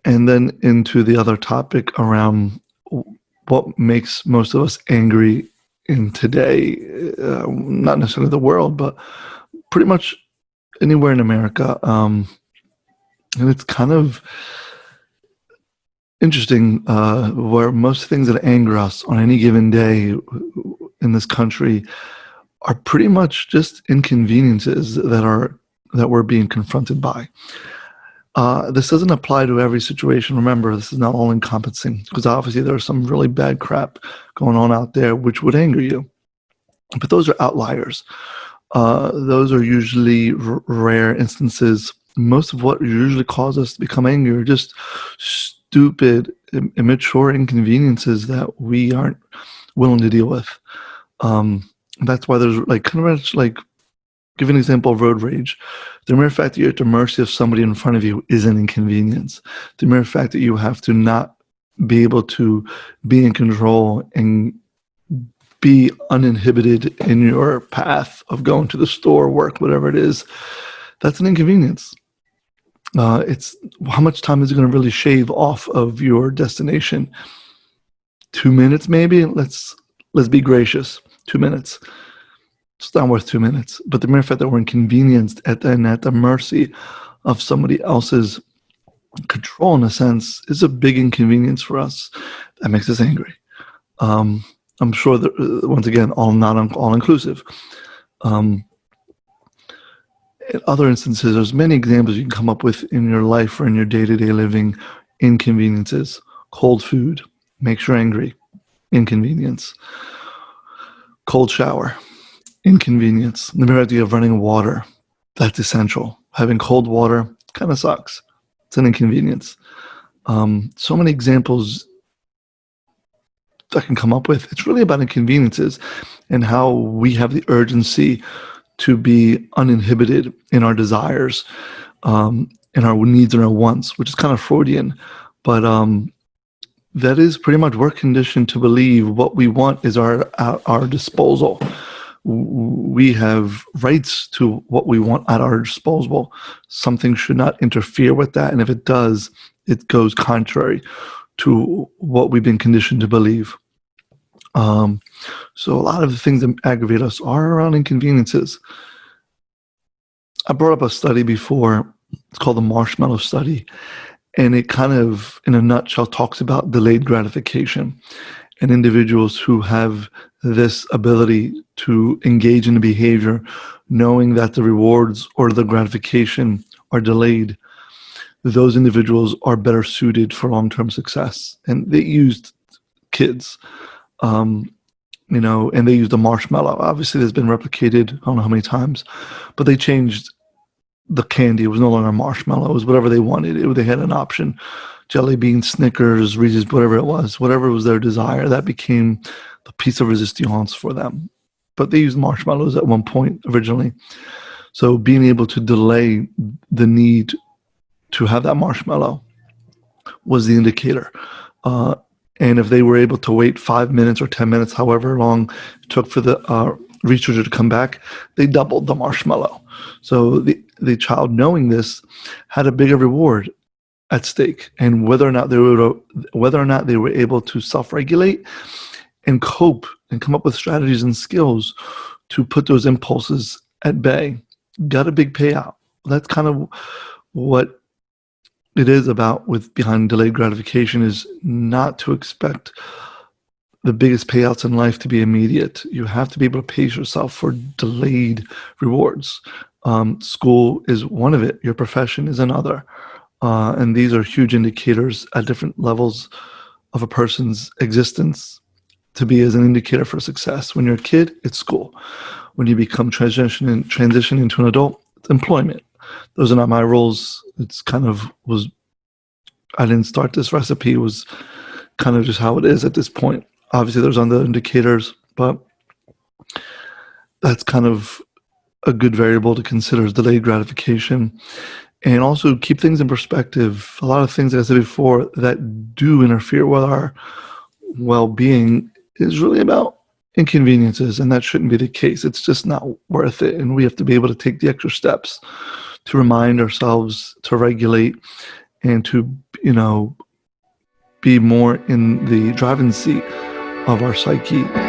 and then into the other topic around what makes most of us angry in today, not necessarily the world, but pretty much anywhere in America. And it's kind of interesting where most things that anger us on any given day in this country are pretty much just inconveniences that we're being confronted by. This doesn't apply to every situation. Remember, this is not all encompassing, because obviously there's some really bad crap going on out there which would anger you. But those are outliers. Those are usually rare instances. Most of what usually causes us to become angry are just stupid, immature inconveniences that we aren't willing to deal with. That's why there's kind of much like, give an example of road rage. The mere fact that you're at the mercy of somebody in front of you is an inconvenience. The mere fact that you have to not be able to be in control and be uninhibited in your path of going to the store, work, whatever it is, that's an inconvenience. It's how much time is it going to really shave off of your destination? 2 minutes, maybe? Let's be gracious. 2 minutes. It's not worth 2 minutes. But the mere fact that we're inconvenienced at the mercy of somebody else's control, in a sense, is a big inconvenience for us. That makes us angry. I'm sure that, once again, not all inclusive. In other instances, there's many examples you can come up with in your life or in your day-to-day living. Inconveniences. Cold food makes you angry. Inconvenience. Cold shower. Inconvenience. The mere idea of running water. That's essential. Having cold water kind of sucks. It's an inconvenience. So many examples I can come up with. It's really about inconveniences and how we have the urgency to be uninhibited in our desires, in our needs and our wants, which is kind of Freudian. But that is pretty much we're conditioned to believe what we want is our disposal. We have rights to what we want at our disposal. Something should not interfere with that. And if it does, it goes contrary to what we've been conditioned to believe. So a lot of the things that aggravate us are around inconveniences. I brought up a study before. It's called the marshmallow study. And it kind of, in a nutshell, talks about delayed gratification and individuals who have this ability to engage in a behavior knowing that the rewards or the gratification are delayed. Those individuals are better suited for long-term success. And they used kids, and they used a marshmallow. Obviously, there's been replicated, I don't know how many times, but they changed the candy. It was no longer marshmallow. It was whatever they wanted. They had an option. Jelly beans, Snickers, Reese's, whatever it was. Whatever was their desire, that became the piece of resistance for them. But they used marshmallows at one point originally. So being able to delay the need to have that marshmallow was the indicator. And if they were able to wait 5 minutes or 10 minutes, however long it took for the researcher to come back, they doubled the marshmallow. So the child, knowing this, had a bigger reward at stake, and whether or not they were able to self-regulate and cope and come up with strategies and skills to put those impulses at bay, got a big payout. That's kind of what it is about with behind delayed gratification, is not to expect the biggest payouts in life to be immediate. You have to be able to pace yourself for delayed rewards. School is one of it. Your profession is another. And these are huge indicators at different levels of a person's existence to be as an indicator for success. When you're a kid, it's school. When you become transition into an adult, it's employment. Those are not my rules. It's kind of I didn't start this recipe. It was kind of just how it is at this point. Obviously, there's other indicators, but that's kind of a good variable to consider is delayed gratification. And also keep things in perspective. A lot of things, like I said before, that do interfere with our well-being is really about inconveniences, and that shouldn't be the case. It's just not worth it, and we have to be able to take the extra steps to remind ourselves to regulate and to, be more in the driving seat of our psyche.